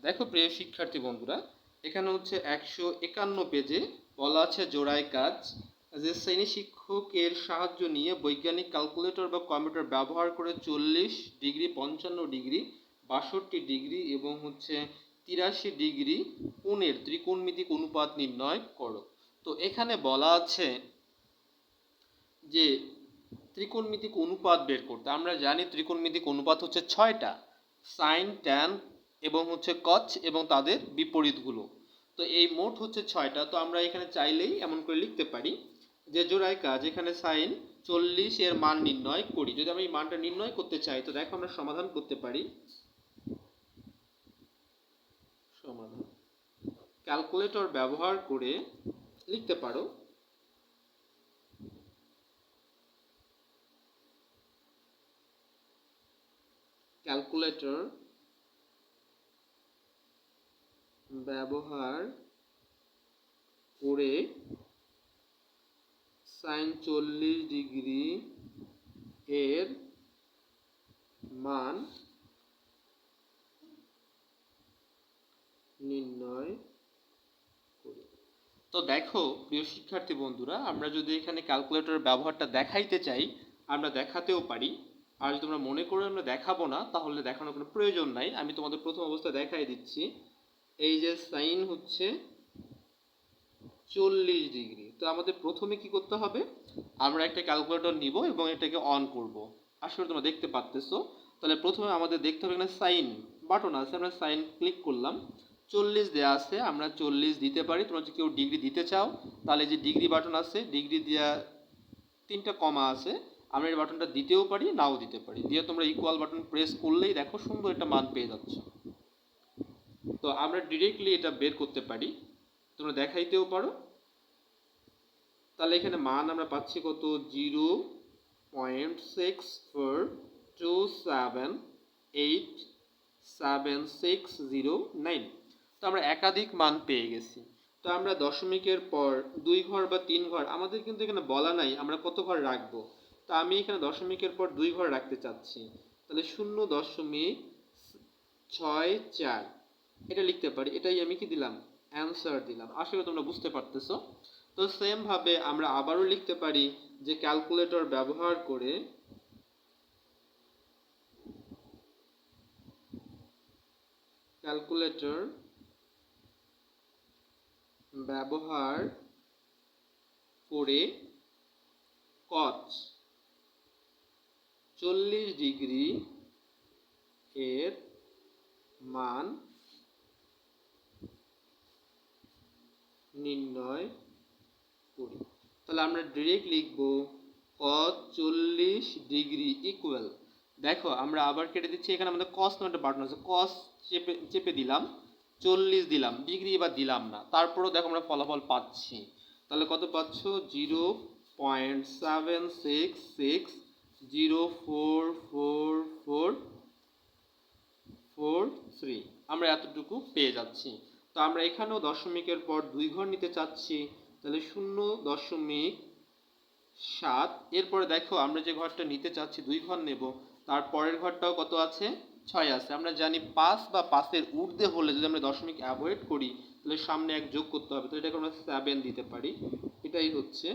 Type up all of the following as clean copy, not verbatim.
দেখো প্রিয় শিক্ষার্থী বন্ধুরা, এখানে হচ্ছে 151 পেজে বলা আছে জোড়ায় কাজ যে শ্রেণী শিক্ষকের সাহায্য নিয়ে বৈজ্ঞানিক ক্যালকুলেটর বা কম্পিউটার ব্যবহার করে 40 ডিগ্রি, 55 ডিগ্রি, 62 ডিগ্রি এবং হচ্ছে 83 ডিগ্রি কোণের ত্রিকোণমিতিক অনুপাত নির্ণয় করো। তো এখানে বলা আছে যে ত্রিকোণমিতিক অনুপাত বের করতে। আমরা জানি ত্রিকোণমিতিক অনুপাত হচ্ছে 6টা, সাইন, ট্যান এবং হচ্ছে কচ এবং তাদের বিপরীতগুলো। তো এই মোট হচ্ছে 6টা। তো আমরা এখানে চাইলেই এমন করে লিখতে পারি যে জোড়ায় কাজ এখানে সাইন 40 এর মান নির্ণয় করি। যদি আমি এই মানটা নির্ণয় করতে চাই তো দেখো আমরা সমাধান করতে পারি। সমাধান ক্যালকুলেটর ব্যবহার করে লিখতে পারো ক্যালকুলেটর ব্যবহার করে সাইন 40 ডিগ্রি এর মান নির্ণয় করি। তো দেখো প্রিয় শিক্ষার্থী বন্ধুরা, আমরা যদি এখানে ক্যালকুলেটরের ব্যবহারটা দেখাইতে চাই আমরা দেখাতেও পারি, আর যদি তোমরা মনে করো আমরা দেখাবো না তাহলে দেখানোর কোনো প্রয়োজন নাই। আমি তোমাদের প্রথম অবস্থায় দেখাই দিচ্ছি। এই যে সাইন হচ্ছে 40 ডিগ্রি, তো আমাদের প্রথমে কি করতে হবে, আমরা একটা ক্যালকুলেটর নিব এবং এটাকে অন করব। আসলে তোমরা দেখতে পাচ্তেছো। তাহলে প্রথমে আমাদের দেখতে হবে এখানে সাইন বাটন আছে, আমরা সাইন ক্লিক করলাম, 40 দেওয়া আছে, আমরা 40 দিতে পারি। তোমরা যদি কেউ ডিগ্রি দিতে চাও তাহলে যে ডিগ্রি বাটন আছে, ডিগ্রি দেওয়া 3টা কমা আছে, আমরা এই বাটনটা দিতেও পারি নাও দিতে পারি। দিয়ে তোমরা ইকুয়াল বাটন প্রেস করলেই দেখো সুন্দর একটা মান পেয়ে যাচ্ছ। তো আমরা ডিরেক্টলি এটা বের করতে পারি, তোমরা দেখাইতেও পারো। তাহলে এখানে মান আমরা পাচ্ছি কত, 0.6427876009। তো আমরা একাধিক মান পেয়ে গেছি। তো আমরা দশমিকের পর 2 ঘর বা 3 ঘর, আমাদের কিন্তু এখানে বলা নাই আমরা কত ঘর রাখবো। তো আমি এখানে দশমিকের পর 2 ঘর রাখতে চাচ্ছি, তাহলে 0.64 এটা লিখতে পারি। এটাই আমি কি দিলাম, অ্যান্সার দিলাম। আশা করি তোমরা বুঝতে পারতেছো। তো সেম ভাবে আমরা আবারও লিখতে পারি যে ক্যালকুলেটর ব্যবহার করে কট 40 ডিগ্রি এর মান নির্ণয় করি। তাহলে আমরা ডিরেক্ট লিখব cos 40 ডিগ্রি ইকুয়াল, দেখো আমরা আবার কেটে দিচ্ছি, এখানে আমাদের cos নামে একটা বাটন আছে, cos চেপে দিলাম, 40 দিলাম, ডিগ্রি এবার দিলাম না, তারপরেও দেখো আমরা ফলাফল পাচ্ছি। তাহলে কত পাচ্ছ, 0.766044443, আমরা এতটুকু পেয়ে যাচ্ছি। তো আমরা এখানেও দশমিকের পর 2 ঘর নিতে চাচ্ছি, তাহলে 0.7। এরপরে দেখো আমরা যে ঘরটা নিতে চাচ্ছি 2 ঘর নেব, তার পরের ঘরটাও কত আছে, 6 আছে। আমরা জানি 5 বা 5-এর ঊর্ধ্বে হলে যদি আমরা দশমিক অ্যাভয়েড করি তাহলে সামনে 1 যোগ করতে হবে, তো এটাকে আমরা 7 দিতে পারি। এটাই হচ্ছে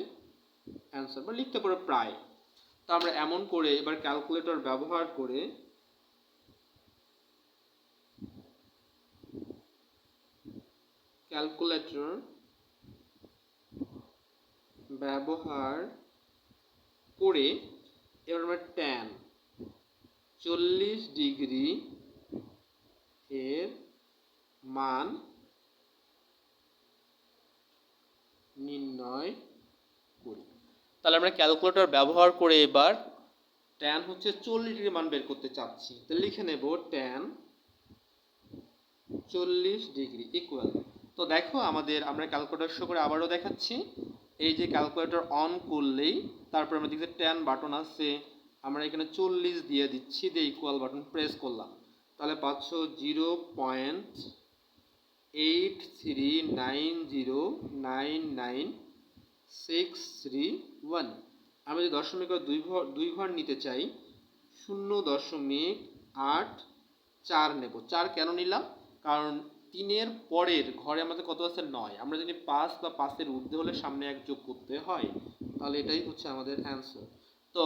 অ্যান্সার, বা লিখতে পারো প্রায়। তো আমরা এমন করে এবার ক্যালকুলেটর ব্যবহার করে এবার আমরা ট্যান 40 ডিগ্রি এর মান নির্ণয় করি। তাহলে আমরা ক্যালকুলেটর ব্যবহার করে এবার ট্যান হচ্ছে 40 ডিগ্রি মান বের করতে চাচ্ছি, তাহলে লিখে নেব ট্যান 40 ডিগ্রি ইকুয়াল। তো দেখো আমরা ক্যালকুলেটর শো করে আবারও দেখাচ্ছি। এই যে ক্যালকুলেটর অন করলেই তারপর আমরা দেখছি ট্যান বাটন আছে, আমরা এখানে 40 দিয়ে দিচ্ছি, দিয়ে ইকুয়াল বাটন প্রেস করলাম, তাহলে পাচ্ছ 0.8390999631। আমি যদি দশমিকের 2 ঘর নিতে চাই 0.84 নেব। 4 কেন নিলাম, কারণ 3-এর পরের ঘরে আমাদের কত আছে 9, আমরা জানি 5 বা 5-এর ঊর্ধ্বে হলে সামনে 1 যোগ করতে হয়, তাহলে এটাই হচ্ছে আমাদের অ্যান্সার। তো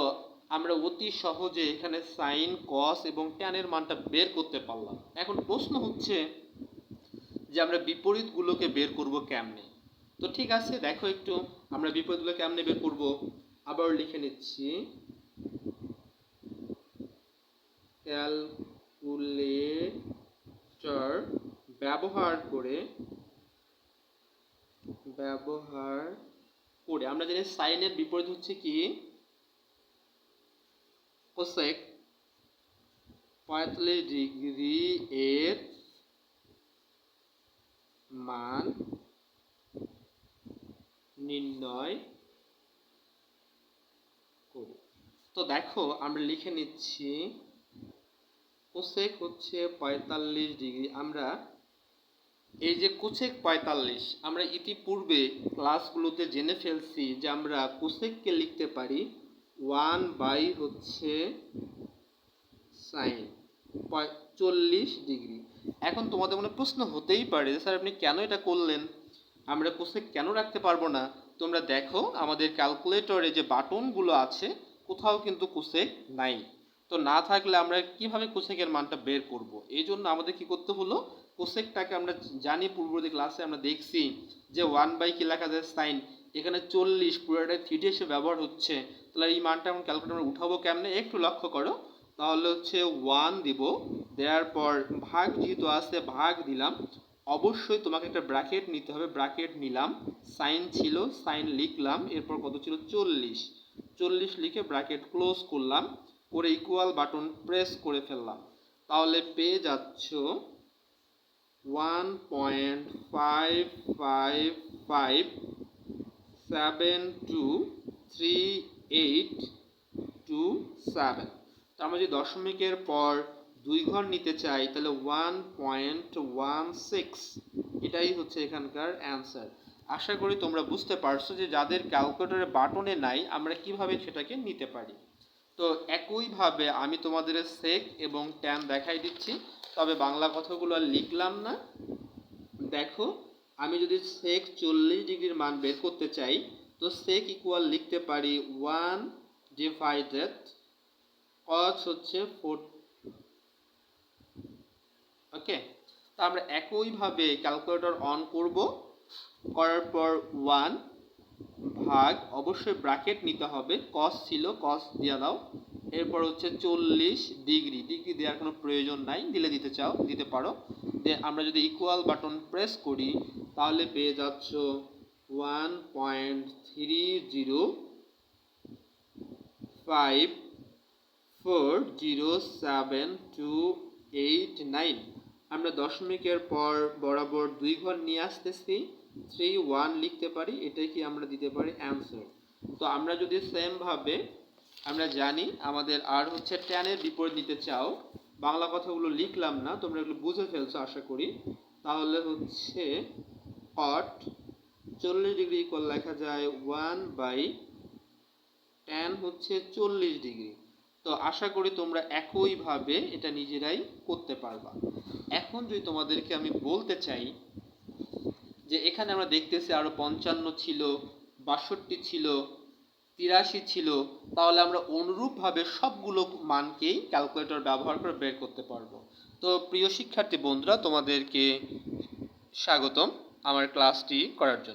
আমরা অতি সহজে এখানে সাইন, কস এবং ট্যানের মানটা বের করতে পারলাম। এখন প্রশ্ন হচ্ছে যে আমরা বিপরীতগুলোকে বের করব কেমনে। তো ঠিক আছে, দেখো একটু আমরা বিপরীতগুলো কেমনে বের করব, আবার লিখে নিচ্ছি। ক্যালকুলেটর ব্যবহার করে আমরা জানি সাইনের বিপরীত হচ্ছে কি, কোসেক। 45 ডিগ্রি এর মান নির্ণয় করো। তো দেখো আমরা লিখে নিচ্ছি, কোসেক হচ্ছে 45 ডিগ্রি। আমরা এই যে কোসেক 45, আমরা ইতিপূর্বে ক্লাসগুলোতে জেনে ফেলছি যে আমরা কোসেককে লিখতে পারি 1 হচ্ছে সাইন 40 ডিগ্রি। এখন তোমাদের মনে প্রশ্ন হতেই পারে যে স্যার আপনি কেন এটা করলেন, আমরা কোসেক কেন রাখতে পারবো না। তোমরা দেখো আমাদের ক্যালকুলেটরে যে বাটনগুলো আছে কোথাও কিন্তু কোসেক নাই। তো না থাকলে আমরা কিভাবে কোসেকের মানটা বের করব, এই জন্য আমাদের কি করতে হলো, কোসেকটাকে আমরা জানি পূর্ববর্তী ক্লাসে আমরা দেখছি যে 1 কি লেখা যায় সাইন, এখানে 40 পুরোটাই থিটা হিসেবে ব্যবহার হচ্ছে। তাহলে এই মানটা আমরা ক্যালকুলেটরে উঠাবো কেমনে, একটু লক্ষ্য করো। তাহলে হচ্ছে 1 দিব, দেওয়ার পর ভাগ যেহেতু আছে ভাগ দিলাম, অবশ্যই তোমাকে একটা ব্র্যাকেট নিতে হবে, ব্র্যাকেট নিলাম, সাইন ছিল সাইন লিখলাম, এরপর কত ছিল 40 লিখে ব্র্যাকেট ক্লোজ করলাম, করে ইকুয়াল বাটন প্রেস করে ফেললাম। তাহলে পেয়ে যাচ্ছ 1.5557238227। তো আমরা যদি দশমিকের পর 2 ঘর নিতে চাই তাহলে 1.16, এটাই হচ্ছে এখানকার অ্যান্সার। আশা করি তোমরা বুঝতে পারছো যে যাদের ক্যালকুলেটরে বাটনে নাই আমরা কিভাবে সেটাকে নিতে পারি। তো একইভাবে আমি তোমাদের সেক এবং ট্যান দেখাই দিচ্ছি, তবে বাংলা কথাগুলো আর লিখলাম না। দেখো আমি যদি সেক 40 ডিগ্রির মান বের করতে চাই তো সেক ইকুয়াল লিখতে পারি 1 ডিভাইডেড কস হচ্ছে 4। ওকে, তো আমরা একইভাবে ক্যালকুলেটর অন করব, করার পর 1 ভাগ, অবশ্যই ব্র্যাকেট নিতে হবে, কস ছিল কস দিয়ে দাও, এরপর হচ্ছে 40 ডিগ্রি, ডিগ্রি দেওয়ার কোনো প্রয়োজন নাই, দিলে দিতে চাও দিতে পারো। আমরা যদি ইকুয়াল বাটন প্রেস করি তাহলে পেয়ে যাচ্ছ 1.30540729। আমরা দশমিকের পর বরাবর 2 ঘর নিয়ে আসতেছি, 31 লিখতে পারি, এটাই কি আমরা দিতে পারি অ্যান্সার। তো আমরা যদি সেম ভাবে আমরা জানি আমাদের আর হচ্ছে ট্যানের বিপরীত নিতে চাও, বাংলা কথাগুলো লিখলাম না, তোমরা এগুলো বুঝে ফেলছো আশা করি। তাহলে হচ্ছে কট 40 ডিগ্রি ইকুয়াল লেখা যায় 1/tan হচ্ছে 40 ডিগ্রি। তো আশা করি তোমরা একইভাবে এটা নিজেরাই করতে পারবা। এখন যদি তোমাদেরকে আমি বলতে চাই যে এখানে আমরা দেখতেছি আরো 55 ছিল, 62 ছিল, 83 ছিল, তাহলে আমরা অনুরূপভাবে সবগুলো মানকেই ক্যালকুলেটর ব্যবহার করে বের করতে পারবো। তো প্রিয় শিক্ষার্থী বন্ধুরা, তোমাদেরকে স্বাগতম আমার ক্লাসটি করার জন্য।